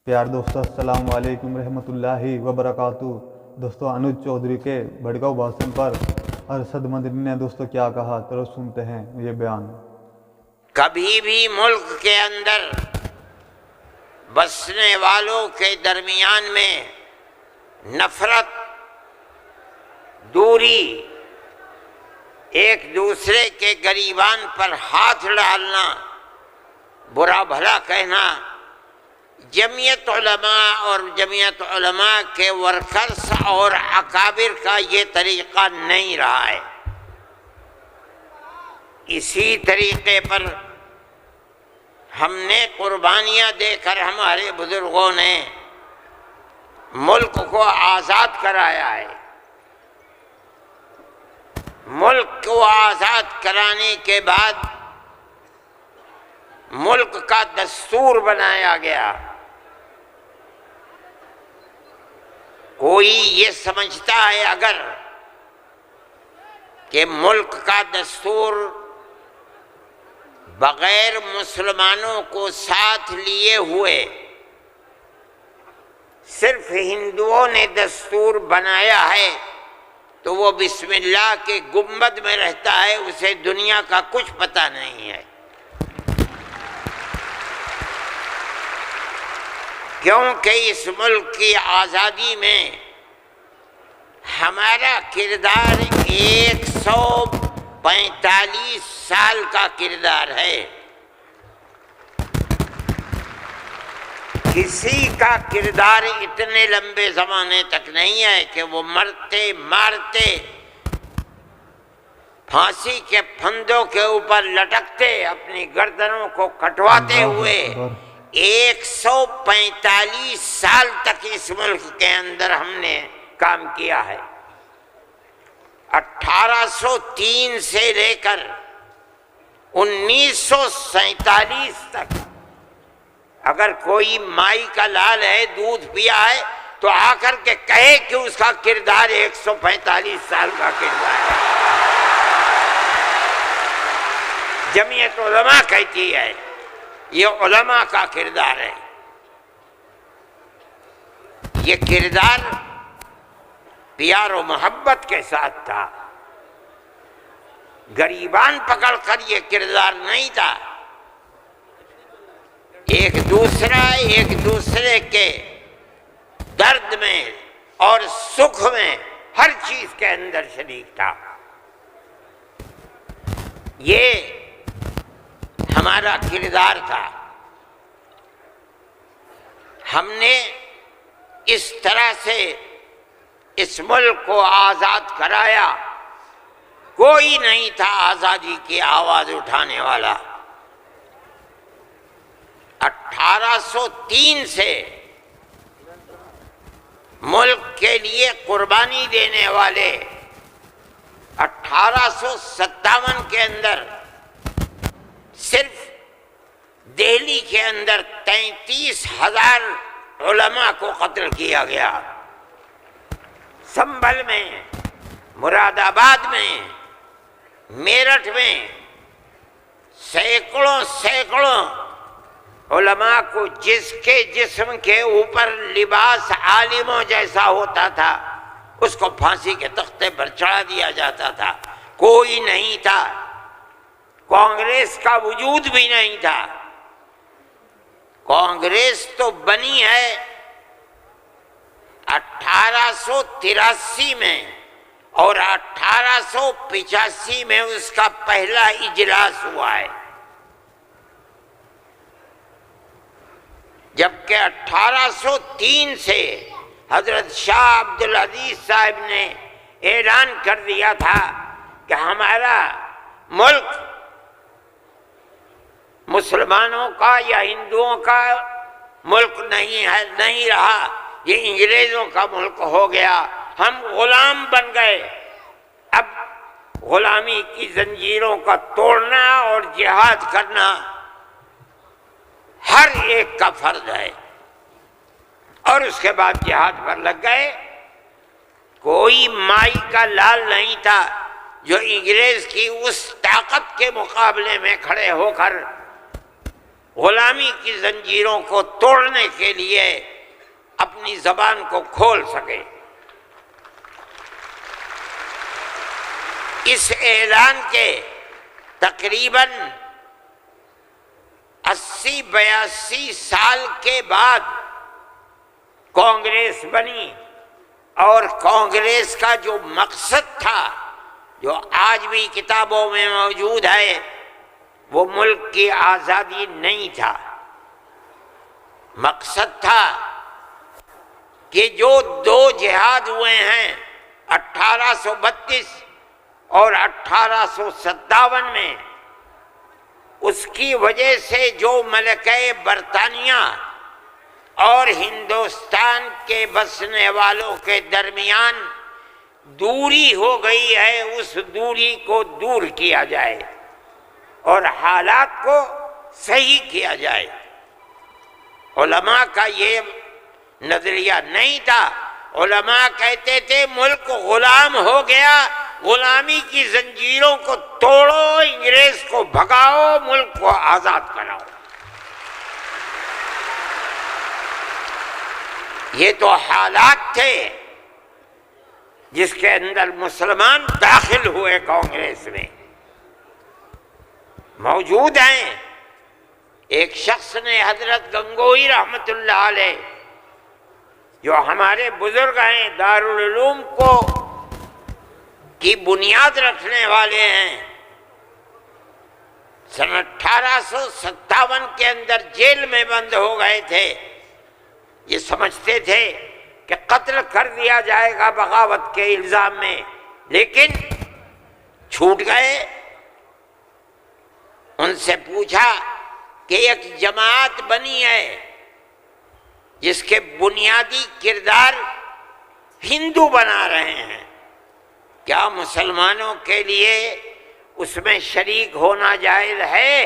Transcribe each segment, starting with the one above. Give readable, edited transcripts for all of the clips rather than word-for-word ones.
پیار دوستوں السلام علیکم رحمۃ اللہ وبرکاتہ۔ دوستوں انوج چودھری کے بھڑکاؤ بھاشن پر ارشد مدنی نے دوستوں کیا کہا، چلو سنتے ہیں یہ بیان۔ کبھی بھی ملک کے اندر بسنے والوں کے درمیان میں نفرت، دوری، ایک دوسرے کے گریبان پر ہاتھ ڈالنا، برا بھلا کہنا، جمعیت علماء اور جمعیت علماء کے ورکرز اور اکابر کا یہ طریقہ نہیں رہا ہے۔ اسی طریقے پر ہم نے قربانیاں دے کر ہمارے بزرگوں نے ملک کو آزاد کرایا ہے۔ ملک کو آزاد کرانے کے بعد ملک کا دستور بنایا گیا۔ کوئی یہ سمجھتا ہے اگر کہ ملک کا دستور بغیر مسلمانوں کو ساتھ لیے ہوئے صرف ہندوؤں نے دستور بنایا ہے تو وہ بسم اللہ کے گنبد میں رہتا ہے، اسے دنیا کا کچھ پتہ نہیں ہے۔ کیونکہ اس ملک کی آزادی میں ہمارا کردار 145 سال کا کردار ہے۔ کسی کا کردار اتنے لمبے زمانے تک نہیں ہے کہ وہ مرتے مارتے پھانسی کے پھندوں کے اوپر لٹکتے اپنی گردنوں کو کٹواتے ہوئے 145 سال تک اس ملک کے اندر ہم نے کام کیا ہے۔ 1803 سے لے کر 1947 تک اگر کوئی مائی کا لال ہے، دودھ پیا ہے تو آ کر کے کہے کہ اس کا کردار 145 سال کا کردار ہے۔ جمعیت علماء کہتی ہے یہ علماء کا کردار ہے۔ یہ کردار پیار و محبت کے ساتھ تھا، گریبان پکڑ کر یہ کردار نہیں تھا۔ ایک دوسرے کے درد میں اور سکھ میں ہر چیز کے اندر شریک تھا۔ یہ ہمارا کردار تھا۔ ہم نے اس طرح سے اس ملک کو آزاد کرایا، کوئی نہیں تھا آزادی کی آواز اٹھانے والا۔ 1803 سے ملک کے لیے قربانی دینے والے 1857 کے اندر صرف دہلی کے اندر 33,000 علماء کو قتل کیا گیا۔ سنبھل میں، مراد آباد میں، میرٹھ میں سینکڑوں علماء کو جس کے جسم کے اوپر لباس عالموں جیسا ہوتا تھا اس کو پھانسی کے تختے پر چڑھا دیا جاتا تھا۔ کوئی نہیں تھا، کانگریس کا وجود بھی نہیں تھا۔ کانگریس تو بنی ہے 1883 میں اور 1885 میں اس کا پہلا اجلاس ہوا ہے، جبکہ 1803 سے حضرت شاہ عبدالعزیز صاحب نے اعلان کر دیا تھا کہ ہمارا ملک مسلمانوں کا یا ہندوؤں کا ملک نہیں رہا، یہ انگریزوں کا ملک ہو گیا، ہم غلام بن گئے۔ اب غلامی کی زنجیروں کا توڑنا اور جہاد کرنا ہر ایک کا فرض ہے، اور اس کے بعد جہاد پر لگ گئے۔ کوئی مائی کا لال نہیں تھا جو انگریز کی اس طاقت کے مقابلے میں کھڑے ہو کر غلامی کی زنجیروں کو توڑنے کے لیے اپنی زبان کو کھول سکے۔ اس اعلان کے تقریباً 80-82 سال کے بعد کانگریس بنی، اور کانگریس کا جو مقصد تھا، جو آج بھی کتابوں میں موجود ہے، وہ ملک کی آزادی نہیں تھا۔ مقصد تھا کہ جو دو جہاد ہوئے ہیں 1832 اور 1857 میں، اس کی وجہ سے جو ملکہ برطانیہ اور ہندوستان کے بسنے والوں کے درمیان دوری ہو گئی ہے، اس دوری کو دور کیا جائے اور حالات کو صحیح کیا جائے۔ علماء کا یہ نظریہ نہیں تھا۔ علماء کہتے تھے ملک غلام ہو گیا، غلامی کی زنجیروں کو توڑو، انگریز کو بھگاؤ، ملک کو آزاد کراؤ۔ یہ تو حالات تھے جس کے اندر مسلمان داخل ہوئے کانگریس میں، موجود ہیں۔ ایک شخص نے، حضرت گنگوئی رحمت اللہ علیہ، جو ہمارے بزرگ ہیں، دارالعلوم کو کی بنیاد رکھنے والے ہیں، سن 1857 کے اندر جیل میں بند ہو گئے تھے۔ یہ سمجھتے تھے کہ قتل کر دیا جائے گا بغاوت کے الزام میں، لیکن چھوٹ گئے۔ ان سے پوچھا کہ ایک جماعت بنی ہے جس کے بنیادی کردار ہندو بنا رہے ہیں، کیا مسلمانوں کے لیے اس میں شریک ہونا جائز ہے؟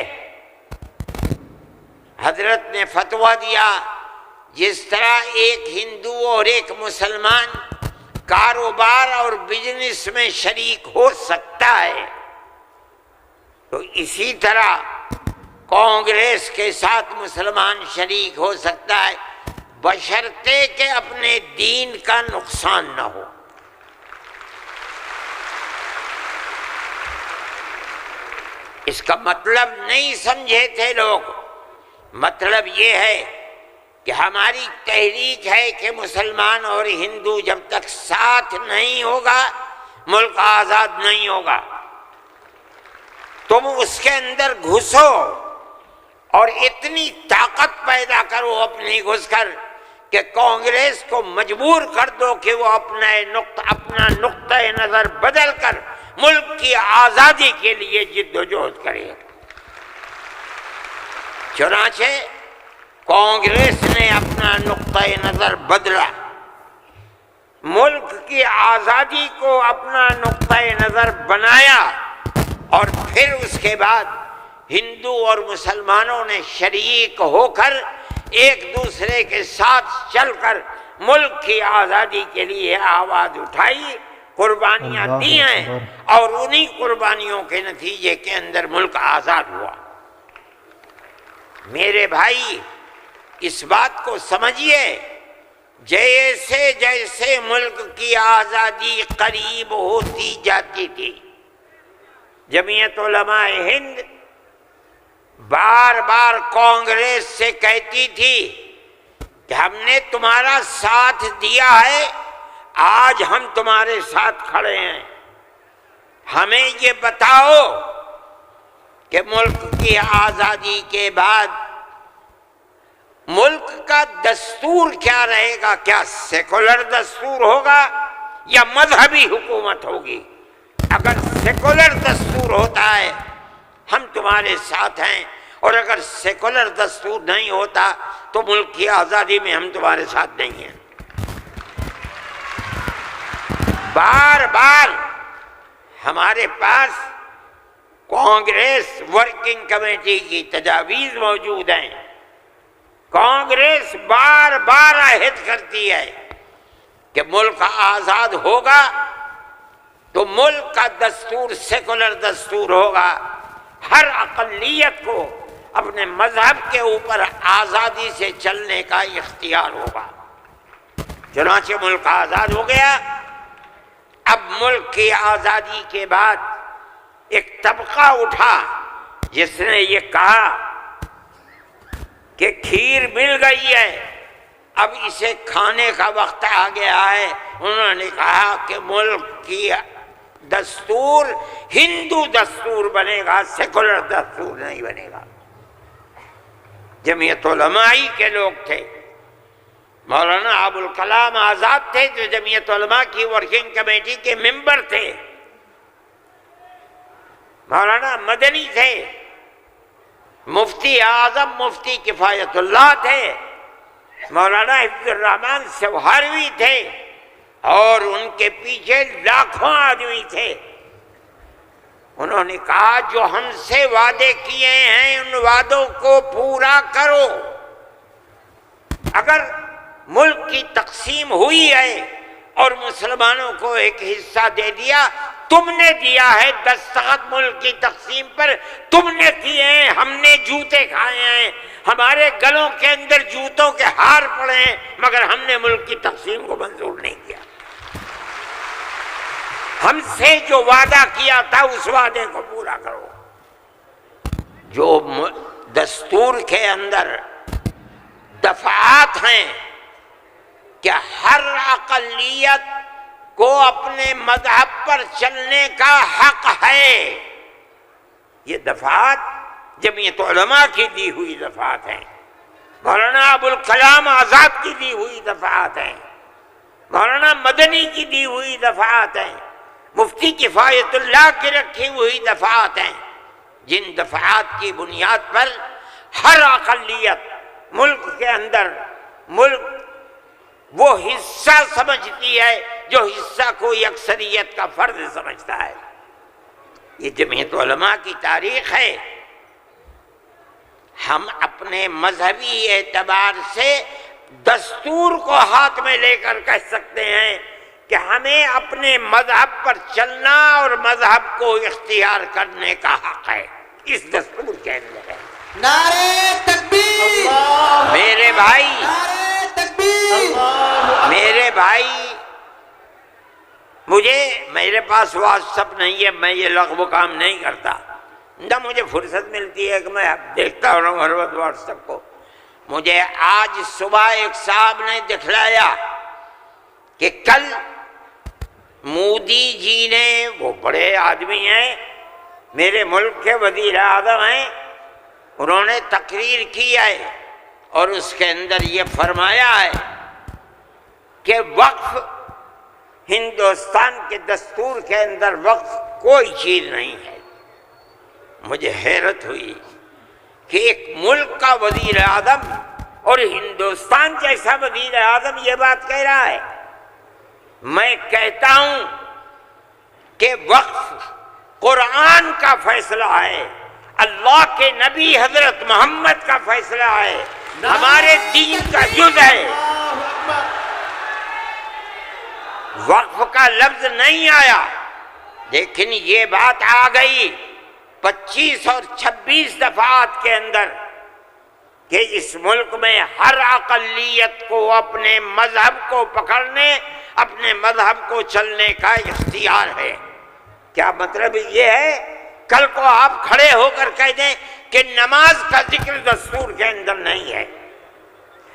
حضرت نے فتویٰ دیا، جس طرح ایک ہندو اور ایک مسلمان کاروبار اور بزنس میں شریک ہو سکتا ہے، تو اسی طرح کانگریس کے ساتھ مسلمان شریک ہو سکتا ہے، بشرطے کہ اپنے دین کا نقصان نہ ہو۔ اس کا مطلب نہیں سمجھے تھے لوگ۔ مطلب یہ ہے کہ ہماری تحریک ہے کہ مسلمان اور ہندو جب تک ساتھ نہیں ہوگا، ملک آزاد نہیں ہوگا۔ تم اس کے اندر گھسو اور اتنی طاقت پیدا کرو اپنی گھس کر کہ کانگریس کو مجبور کر دو کہ وہ اپنا نقطہ نظر بدل کر ملک کی آزادی کے لیے جد و جہد کرے۔ چنانچہ کانگریس نے اپنا نقطہ نظر بدلا، ملک کی آزادی کو اپنا نقطہ نظر بنایا، اور پھر اس کے بعد ہندو اور مسلمانوں نے شریک ہو کر ایک دوسرے کے ساتھ چل کر ملک کی آزادی کے لیے آواز اٹھائی، قربانیاں دی ہیں، اور انہی قربانیوں کے نتیجے کے اندر ملک آزاد ہوا۔ میرے بھائی، اس بات کو سمجھیے، جیسے جیسے ملک کی آزادی قریب ہوتی جاتی تھی، جمعیت علماء ہند بار بار کانگریس سے کہتی تھی کہ ہم نے تمہارا ساتھ دیا ہے، آج ہم تمہارے ساتھ کھڑے ہیں، ہمیں یہ بتاؤ کہ ملک کی آزادی کے بعد ملک کا دستور کیا رہے گا، کیا سیکولر دستور ہوگا یا مذہبی حکومت ہوگی؟ اگر سیکولر دستور ہوتا ہے ہم تمہارے ساتھ ہیں، اور اگر سیکولر دستور نہیں ہوتا تو ملک کی آزادی میں ہم تمہارے ساتھ نہیں ہیں۔ بار بار ہمارے پاس کانگریس ورکنگ کمیٹی کی تجاویز موجود ہیں۔ کانگریس بار بار عہد کرتی ہے کہ ملک آزاد ہوگا تو ملک کا دستور سیکولر دستور ہوگا، ہر اقلیت کو اپنے مذہب کے اوپر آزادی سے چلنے کا اختیار ہوگا۔ چنانچہ ملک آزاد ہو گیا۔ اب ملک کی آزادی کے بعد ایک طبقہ اٹھا جس نے یہ کہا کہ کھیر مل گئی ہے، اب اسے کھانے کا وقت آ گیا ہے۔ انہوں نے کہا کہ ملک کی دستور ہندو دستور بنے گا، سیکولر دستور نہیں بنے گا۔ جمعیت علمائی کے لوگ تھے، مولانا ابوالکلام آزاد تھے جو جمعیت علماء کی ورکنگ کمیٹی کے ممبر تھے، مولانا مدنی تھے، مفتی اعظم مفتی کفایت اللہ تھے، مولانا حفظ الرحمن سوہروی تھے، اور ان کے پیچھے لاکھوں آدمی تھے۔ انہوں نے کہا جو ہم سے وعدے کیے ہیں ان وعدوں کو پورا کرو۔ اگر ملک کی تقسیم ہوئی ہے اور مسلمانوں کو ایک حصہ دے دیا، تم نے دیا ہے دستخط ملک کی تقسیم پر، تم نے کیے ہیں، ہم نے جوتے کھائے ہیں، ہمارے گلوں کے اندر جوتوں کے ہار پڑے ہیں، مگر ہم نے ملک کی تقسیم کو منظور نہیں کیا۔ ہم سے جو وعدہ کیا تھا اس وعدے کو پورا کرو۔ جو دستور کے اندر دفعات ہیں کہ ہر اقلیت کو اپنے مذہب پر چلنے کا حق ہے، یہ دفعات جمعیت علماء کی دی ہوئی دفعات ہیں، مولانا ابوالکلام آزاد کی دی ہوئی دفعات ہیں، مولانا مدنی کی دی ہوئی دفعات ہیں، مفتی کفایت اللہ کی رکھی ہوئی دفعات ہیں، جن دفعات کی بنیاد پر ہر اقلیت ملک کے اندر ملک وہ حصہ سمجھتی ہے جو حصہ کوئی اکثریت کا فرض سمجھتا ہے۔ یہ جمعیت علماء کی تاریخ ہے۔ ہم اپنے مذہبی اعتبار سے دستور کو ہاتھ میں لے کر کہہ سکتے ہیں کہ ہمیں اپنے مذہب پر چلنا اور مذہب کو اختیار کرنے کا حق ہے، اس دستور کے اندر ہے۔ نعرہ تکبیر! میرے بھائی، نعرہ تکبیر! میرے بھائی، میرے پاس واٹس ایپ نہیں ہے، میں یہ لغو کام نہیں کرتا، نہ مجھے فرصت ملتی ہے کہ میں دیکھتا ہوں ہر وقت واٹس ایپ کو۔ مجھے آج صبح ایک صاحب نے دکھلایا کہ کل مودی جی نے، وہ بڑے آدمی ہیں، میرے ملک کے وزیر اعظم ہیں، انہوں نے تقریر کی ہے اور اس کے اندر یہ فرمایا ہے کہ وقف، ہندوستان کے دستور کے اندر وقف کوئی چیز نہیں ہے۔ مجھے حیرت ہوئی کہ ایک ملک کا وزیر اعظم اور ہندوستان جیسا وزیر اعظم یہ بات کہہ رہا ہے۔ میں کہتا ہوں کہ وقف قرآن کا فیصلہ ہے، اللہ کے نبی حضرت محمد کا فیصلہ ہے، ہمارے دین کا جز ہے۔ وقف کا لفظ نہیں آیا، لیکن یہ بات آ گئی 25 اور 26 دفعات کے اندر کہ اس ملک میں ہر اقلیت کو اپنے مذہب کو پکڑنے، اپنے مذہب کو چلنے کا اختیار ہے۔ کیا مطلب یہ ہے کل کو آپ کھڑے ہو کر کہہ دیں کہ نماز کا ذکر دستور کے اندر نہیں ہے،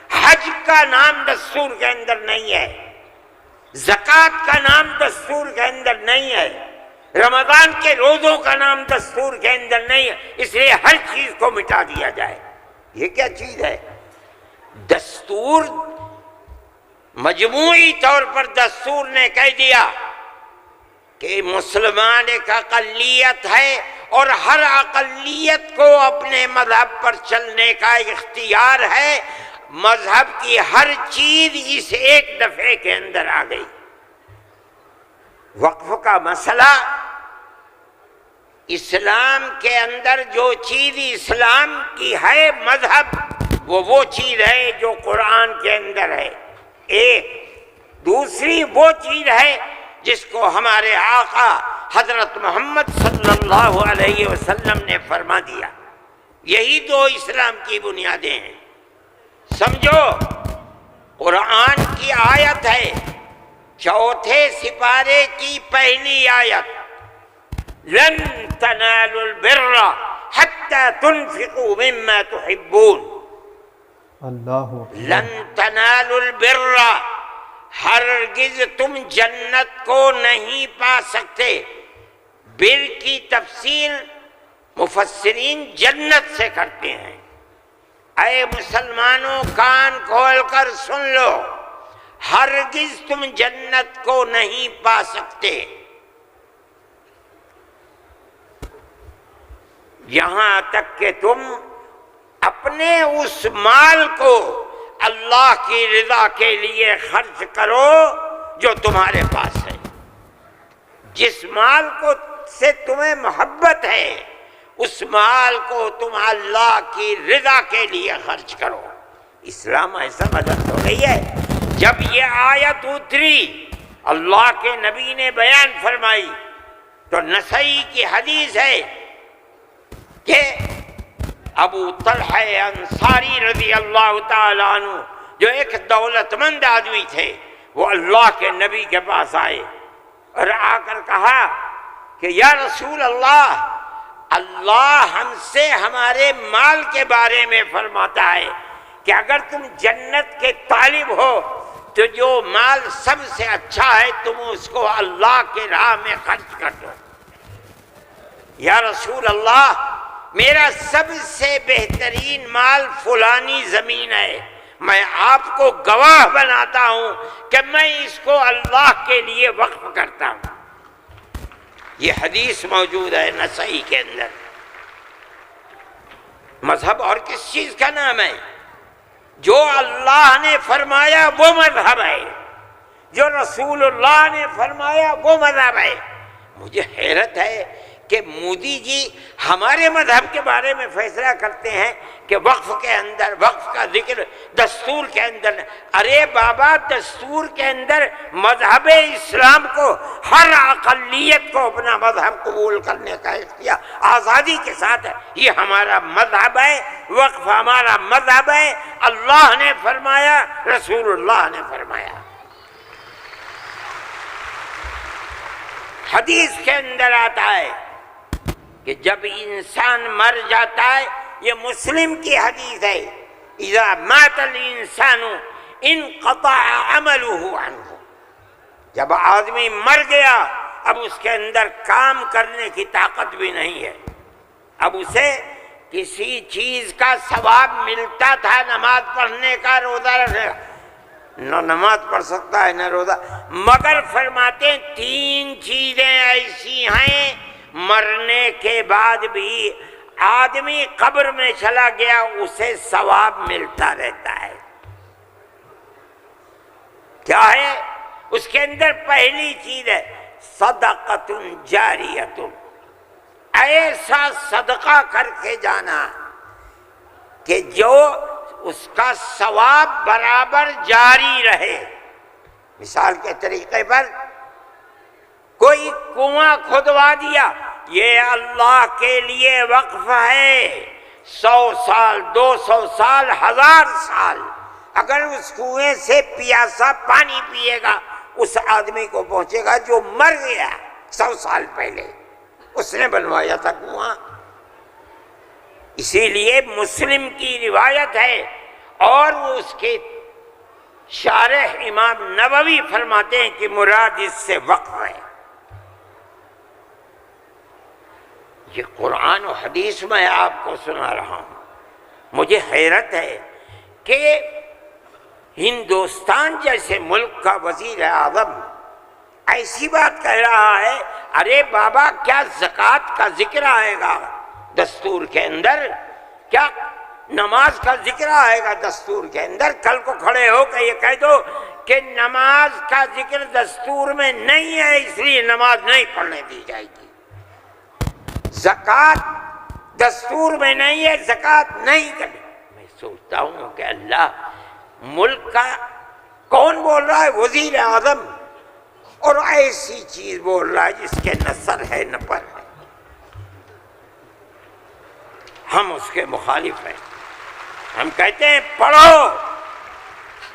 حج کا نام دستور کے اندر نہیں ہے، زکوٰۃ کا نام دستور کے اندر نہیں ہے، رمضان کے روزوں کا نام دستور کے اندر نہیں ہے، اس لیے ہر چیز کو مٹا دیا جائے۔ یہ کیا چیز ہے؟ دستور مجموعی طور پر دستور نے کہہ دیا کہ مسلمان ایک اقلیت ہے اور ہر اقلیت کو اپنے مذہب پر چلنے کا اختیار ہے۔ مذہب کی ہر چیز اس ایک دفعے کے اندر آ گئی۔ وقف کا مسئلہ، اسلام کے اندر جو چیز اسلام کی ہے مذہب، وہ چیز ہے جو قرآن کے اندر ہے ایک، دوسری وہ چیز ہے جس کو ہمارے آقا حضرت محمد صلی اللہ علیہ وسلم نے فرما دیا۔ یہی دو اسلام کی بنیادیں ہیں. سمجھو قرآن کی آیت ہے 4 سپارے کی پہلی آیت، لن تنالوا البر حتى تنفقوا مما تحبون. اللہ لن تنالوا البر، ہرگز تم جنت کو نہیں پا سکتے. بر کی تفسیر مفسرین جنت سے کرتے ہیں. اے مسلمانوں کان کھول کر سن لو، ہرگز تم جنت کو نہیں پا سکتے یہاں تک کہ تم اپنے اس مال کو اللہ کی رضا کے لیے خرچ کرو جو تمہارے پاس ہے. جس مال کو سے تمہیں محبت ہے اس مال کو تم اللہ کی رضا کے لیے خرچ کرو. اسلام ایسا مدد ہو گئی ہے. جب یہ آیت اتری اللہ کے نبی نے بیان فرمائی تو نسائی کی حدیث ہے کہ ابو طلحہ انصاری رضی اللہ تعالیٰ عنہ جو ایک دولت مند آدمی تھے، وہ اللہ کے نبی کے پاس آئے اور آ کر کہا کہ یا رسول اللہ، اللہ ہم سے ہمارے مال کے بارے میں فرماتا ہے کہ اگر تم جنت کے طالب ہو تو جو مال سب سے اچھا ہے تم اس کو اللہ کے راہ میں خرچ کر دو. یا رسول اللہ، میرا سب سے بہترین مال فلانی زمین ہے، میں آپ کو گواہ بناتا ہوں کہ میں اس کو اللہ کے لیے وقف کرتا ہوں. یہ حدیث موجود ہے نسائی کے اندر. مذہب اور کس چیز کا نام ہے؟ جو اللہ نے فرمایا وہ مذہب ہے، جو رسول اللہ نے فرمایا وہ مذہب ہے. مجھے حیرت ہے کہ مودی جی ہمارے مذہب کے بارے میں فیصلہ کرتے ہیں کہ وقف کے اندر، وقف کا ذکر دستور کے اندر. ارے بابا، دستور کے اندر مذہب اسلام کو، ہر اقلیت کو اپنا مذہب قبول کرنے کا اختیار آزادی کے ساتھ ہے. یہ ہمارا مذہب ہے، وقف ہمارا مذہب ہے. اللہ نے فرمایا، رسول اللہ نے فرمایا. حدیث کے اندر آتا ہے کہ جب انسان مر جاتا ہے، یہ مسلم کی حدیث ہے، اذا مات الانسان انقطع عمله عنه. جب آدمی مر گیا اب اس کے اندر کام کرنے کی طاقت بھی نہیں ہے. اب اسے کسی چیز کا ثواب ملتا تھا، نماز پڑھنے کا، روزہ رکھنے کا، نہ نماز پڑھ سکتا ہے نہ روزہ. مگر فرماتے ہیں 3 چیزیں ایسی ہیں مرنے کے بعد بھی آدمی قبر میں چلا گیا اسے ثواب ملتا رہتا ہے. کیا ہے اس کے اندر؟ پہلی چیز ہے صدقۃ جاریۃ، ایسا صدقہ کر کے جانا کہ جو اس کا ثواب برابر جاری رہے. مثال کے طریقے پر کوئی کنواں کھدوا دیا، یہ اللہ کے لیے وقف ہے. 100 سال، 200 سال، 1000 سال اگر اس کنویں سے پیاسا پانی پیے گا اس آدمی کو پہنچے گا جو مر گیا 100 سال پہلے، اس نے بنوایا تھا کنواں. اسی لیے مسلم کی روایت ہے اور اس کے شارح امام نووی فرماتے ہیں کہ مراد اس سے وقف ہے. یہ قرآن و حدیث میں آپ کو سنا رہا ہوں. مجھے حیرت ہے کہ ہندوستان جیسے ملک کا وزیر اعظم ایسی بات کہہ رہا ہے. ارے بابا، کیا زکوٰۃ کا ذکر آئے گا دستور کے اندر؟ کیا نماز کا ذکر آئے گا دستور کے اندر؟ کل کو کھڑے ہو کے یہ کہہ دو کہ نماز کا ذکر دستور میں نہیں ہے اس لیے نماز نہیں پڑھنے دی جائے گی. زکوٰۃ دستور میں نہیں ہے، زکوٰۃ نہیں کرنی. میں سوچتا ہوں کہ اللہ، ملک کا کون بول رہا ہے؟ وزیر اعظم. اور ایسی چیز بول رہا ہے جس کے نہ سر ہے نہ پر ہے. ہم اس کے مخالف ہیں۔ ہم کہتے ہیں پڑھو،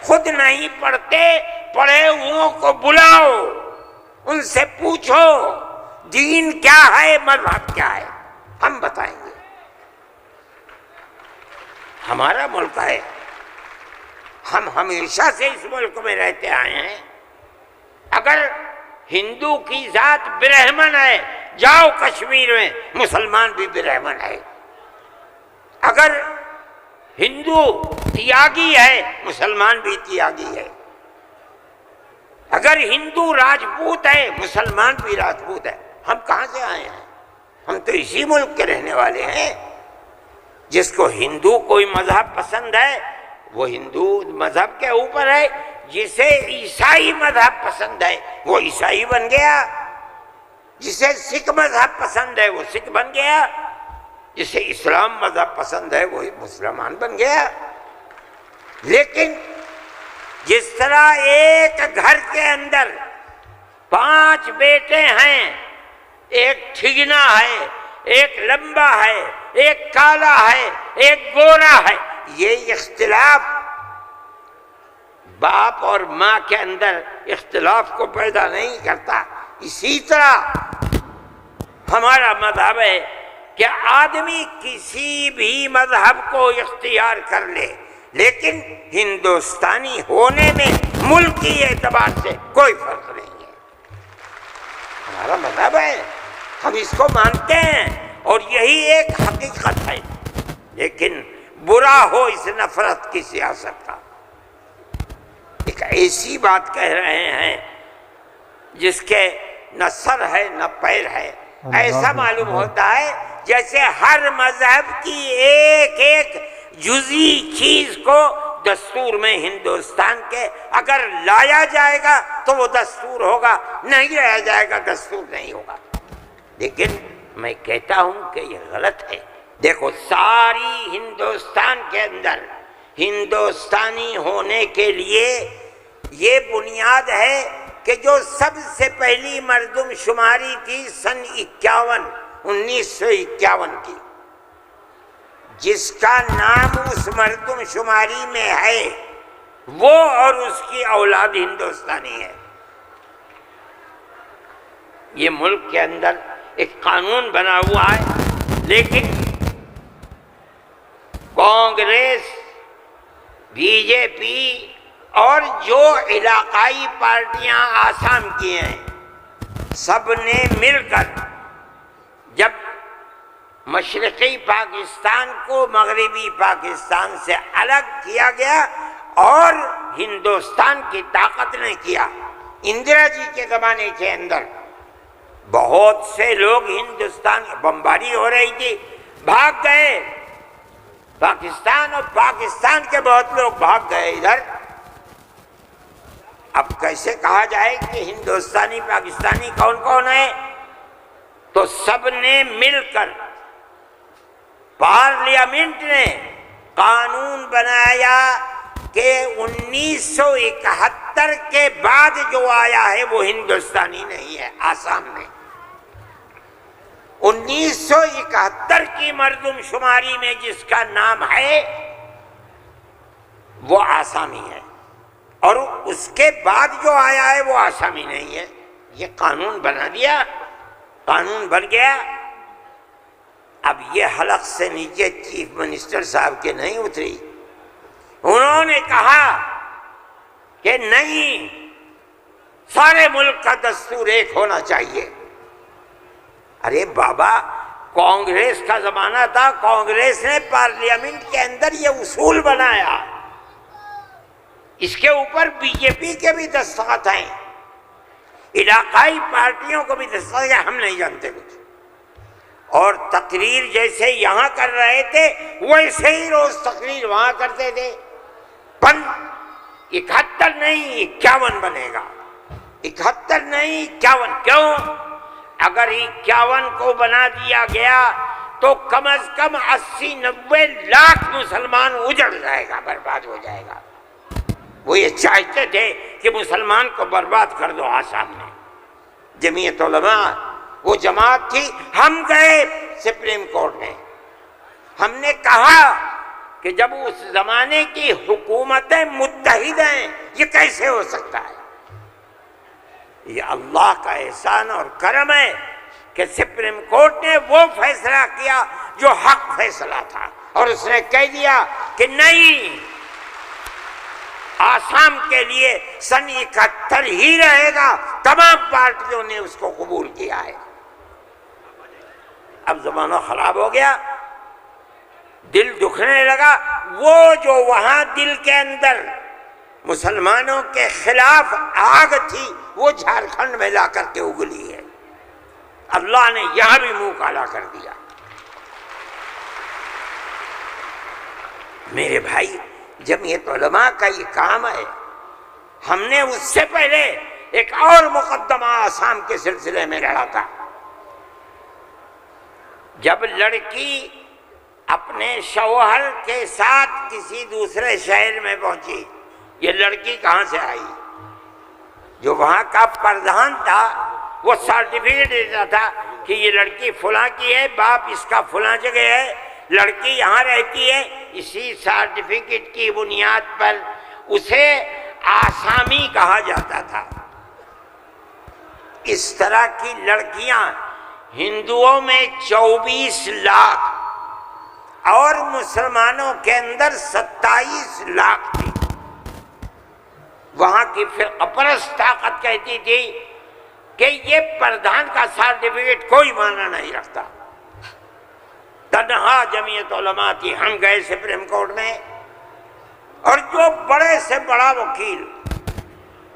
خود نہیں پڑھتے، پڑھے ہوں کو بلاؤ، ان سے پوچھو دین کیا ہے، مذہب کیا ہے، ہم بتائیں گے۔ ہمارا ملک ہے، ہم ہمیشہ سے اس ملک میں رہتے آئے ہیں۔ اگر ہندو کی ذات برہمن ہے، جاؤ کشمیر میں مسلمان بھی برہمن ہے۔ اگر ہندو تیاگی ہے، مسلمان بھی تیاگی ہے۔ اگر ہندو راجپوت ہے، مسلمان بھی راجپوت ہے۔ ہم کہاں سے آئے ہیں؟ ہم تو اسی ملک کے رہنے والے ہیں۔ جس کو ہندو کوئی مذہب پسند ہے وہ ہندو مذہب کے اوپر ہے، جسے عیسائی مذہب پسند ہے وہ عیسائی بن گیا، جسے سکھ مذہب پسند ہے وہ سکھ بن گیا، جسے اسلام مذہب پسند ہے وہ مسلمان بن گیا۔ لیکن جس طرح ایک گھر کے اندر 5 بیٹے ہیں، ایک ٹھگنا ہے، ایک لمبا ہے، ایک کالا ہے، ایک گورا ہے، یہ اختلاف باپ اور ماں کے اندر اختلاف کو پیدا نہیں کرتا۔ اسی طرح ہمارا مذہب ہے کہ آدمی کسی بھی مذہب کو اختیار کر لے، لیکن ہندوستانی ہونے میں ملکی اعتبار سے کوئی فرق نہیں ہے۔ ہمارا مذہب ہے، ہم اس کو مانتے ہیں اور یہی ایک حقیقت ہے۔ لیکن برا ہو اس نفرت کی سیاست کا۔ ایک ایسی بات کہہ رہے ہیں جس کے نہ سر ہے نہ پیر ہے، ایسا معلوم ہوتا ہے جیسے ہر مذہب کی ایک ایک جزئی چیز کو دستور میں ہندوستان کے اگر لایا جائے گا تو وہ دستور ہوگا، نہیں لایا جائے گا دستور نہیں ہوگا۔ لیکن میں کہتا ہوں کہ یہ غلط ہے۔ دیکھو، ساری ہندوستان کے اندر ہندوستانی ہونے کے لیے یہ بنیاد ہے کہ جو سب سے پہلی مردم شماری تھی سن 1951 کی، جس کا نام اس مردم شماری میں ہے وہ اور اس کی اولاد ہندوستانی ہے۔ یہ ملک کے اندر ایک قانون بنا ہوا ہے، لیکن کانگریس، بی جے پی اور جو علاقائی پارٹیاں آسام کی ہیں، سب نے مل کر جب مشرقی پاکستان کو مغربی پاکستان سے الگ کیا گیا اور ہندوستان کی طاقت نے کیا، اندرا جی کے زمانے کے اندر بہت سے لوگ ہندوستان بمباری ہو رہی تھی، بھاگ گئے پاکستان، اور پاکستان کے بہت لوگ بھاگ گئے ادھر۔ اب کیسے کہا جائے کہ ہندوستانی پاکستانی کون کون ہے؟ تو سب نے مل کر پارلیمنٹ نے قانون بنایا کہ 1971 کے بعد جو آیا ہے وہ ہندوستانی نہیں ہے۔ آسام میں 1971 کی مردم شماری میں جس کا نام ہے وہ آسامی ہے، اور اس کے بعد جو آیا ہے وہ آسامی نہیں ہے۔ یہ قانون بنا دیا، قانون بن گیا۔ اب یہ حلق سے نیچے چیف منسٹر صاحب کے نہیں اتری، انہوں نے کہا کہ نہیں، سارے ملک کا دستور ایک ہونا چاہیے۔ ارے بابا، کانگریس کا زمانہ تھا، کانگریس نے پارلیمنٹ کے اندر یہ اصول بنایا، اس کے اوپر بی جے پی کے بھی دستخط ہیں، علاقائی پارٹیوں کو بھی دستخط ہیں، ہم نہیں جانتے کچھ۔ اور تقریر جیسے یہاں کر رہے تھے ویسے ہی روز تقریر وہاں کرتے تھے۔ 71 نہیں 51 بنے گا، 71 نہیں 51۔ کیوں؟ اگر 51 کو بنا دیا گیا تو کم از کم 80-90 لاکھ مسلمان اجڑ جائے گا، برباد ہو جائے گا۔ وہ یہ چاہتے تھے کہ مسلمان کو برباد کر دو۔ آسام میں جمعیت علماء وہ جماعت تھی، ہم گئے سپریم کورٹ میں، ہم نے کہا کہ جب اس زمانے کی حکومتیں متحد ہیں یہ کیسے ہو سکتا ہے؟ یہ اللہ کا احسان اور کرم ہے کہ سپریم کورٹ نے وہ فیصلہ کیا جو حق فیصلہ تھا، اور اس نے کہہ دیا کہ نہیں، آسام کے لیے سن 71 ہی رہے گا۔ تمام پارٹیوں نے اس کو قبول کیا ہے۔ اب زمانہ خراب ہو گیا، دل دکھنے لگا، وہ جو وہاں دل کے اندر مسلمانوں کے خلاف آگ تھی وہ جھارکھنڈ میں لا کر کے اگلی ہے۔ اللہ نے یہاں بھی منہ کالا کر دیا۔ میرے بھائی، جمعیت علماء کا یہ کام ہے۔ ہم نے اس سے پہلے ایک اور مقدمہ آسام کے سلسلے میں لڑا تھا۔ جب لڑکی اپنے شوہر کے ساتھ کسی دوسرے شہر میں پہنچی، یہ لڑکی کہاں سے آئی؟ جو وہاں کا پردھان تھا وہ سرٹیفکیٹ دیتا تھا کہ یہ لڑکی فلاں کی ہے، باپ اس کا فلاں جگہ ہے، لڑکی یہاں رہتی ہے۔ اسی سرٹیفکیٹ کی بنیاد پر اسے آسامی کہا جاتا تھا۔ اس طرح کی لڑکیاں ہندوؤں میں 24 لاکھ اور مسلمانوں کے اندر 27 لاکھ تھی۔ وہاں کی فرقہ پرست طاقت کہتی تھی کہ یہ پردھان کا سرٹیفکیٹ کوئی معنی نہیں رکھتا۔ تنہا جمعیت علماء تھی۔ ہم گئے سپریم کورٹ میں، اور جو بڑے سے بڑا وکیل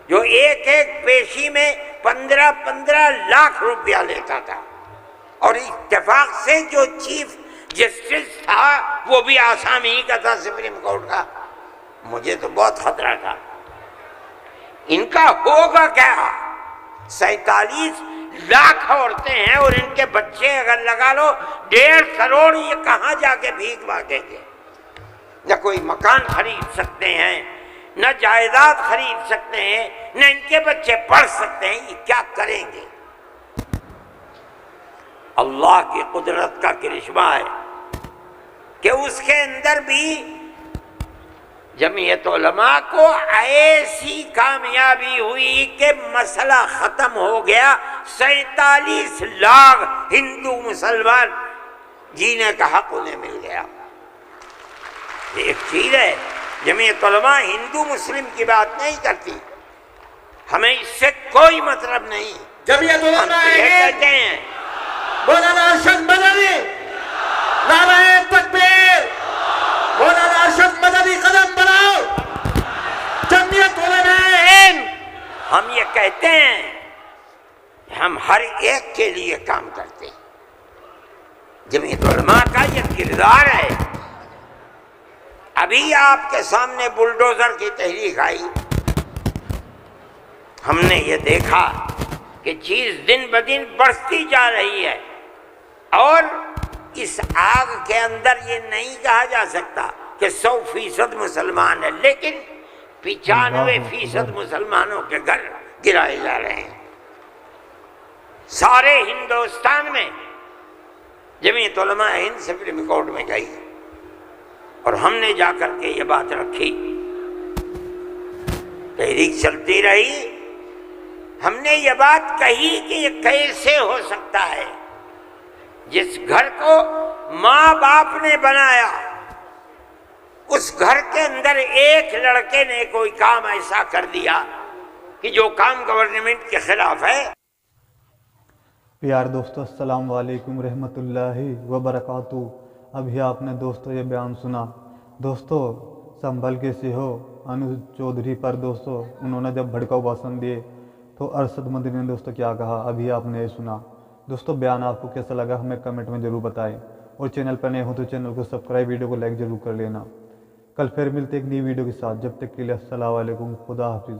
جو ایک ایک پیشی میں 15 لاکھ روپیہ لیتا تھا، اور اتفاق سے جو چیف جسٹس تھا وہ بھی آسامی ہی کا تھا سپریم کورٹ کا۔ مجھے تو بہت خطرہ تھا، ان کا ہوگا کیا؟ 47 لاکھ عورتیں ہیں اور ان کے بچے اگر لگا لو 1.5 کروڑ، یہ کہاں جا کے بھیک مانگیں گے؟ نہ کوئی مکان خرید سکتے ہیں، نہ جائیداد خرید سکتے ہیں، نہ ان کے بچے پڑھ سکتے ہیں، یہ کیا کریں گے؟ اللہ کی قدرت کا کرشمہ ہے کہ اس کے اندر بھی جمعیت علماء کو ایسی کامیابی ہوئی کہ مسئلہ ختم ہو گیا۔ 47 لاکھ ہندو مسلمان جینے کا حق انہیں مل گیا۔ ایک چیز ہے، جمعیت علماء ہندو مسلم کی بات نہیں کرتی، ہمیں اس سے کوئی مطلب نہیں۔ جمعیت ہم علماء تو یہ ہند کہتے ہیں مولانا ارشد مدنی، نعرہ تکبیر، مولانا ارشد مدنی قدم بڑھاؤ، جمعیت علماء ہند۔ ہم یہ کہتے ہیں کہ ہم ہر ایک کے لیے کام کرتے ہیں۔ جمعیت علماء کا یہ کردار ہے۔ ابھی آپ کے سامنے بلڈوزر کی تحریک آئی، ہم نے یہ دیکھا کہ چیز دن بدن بڑھتی جا رہی ہے، اور اس آگ کے اندر یہ نہیں کہا جا سکتا کہ 100% مسلمان ہے، لیکن 95% مسلمانوں کے گھر گرائے جا رہے ہیں۔ سارے ہندوستان میں جمعیت علماء ہند سپریم کورٹ میں گئی، اور ہم نے جا کر کے یہ بات رکھی، تحریک چلتی رہی۔ ہم نے یہ بات کہی کہ یہ کیسے ہو سکتا ہے؟ جس گھر کو ماں باپ نے بنایا، اس گھر کے اندر ایک لڑکے نے کوئی کام ایسا کر دیا کہ جو کام گورنمنٹ کے خلاف ہے۔ پیار دوستو، السلام علیکم رحمۃ اللہ وبرکاتہ۔ ابھی آپ نے دوستو یہ بیان سنا۔ دوستو سنبھل کے سے ہو انوج چودھری پر دوستو انہوں نے جب بھڑکاؤ بھاشن دیے تو ارشد مدنی نے دوستو کیا کہا، ابھی آپ نے یہ سنا۔ دوستو بیان آپ کو کیسا لگا ہمیں کمنٹ میں ضرور بتائیں، اور چینل پر نئے ہو تو چینل کو سبسکرائب، ویڈیو کو لائک ضرور کر لینا۔ کل پھر ملتے ایک نئی ویڈیو کے ساتھ، جب تک کے لیے السلام علیکم، خدا حافظ۔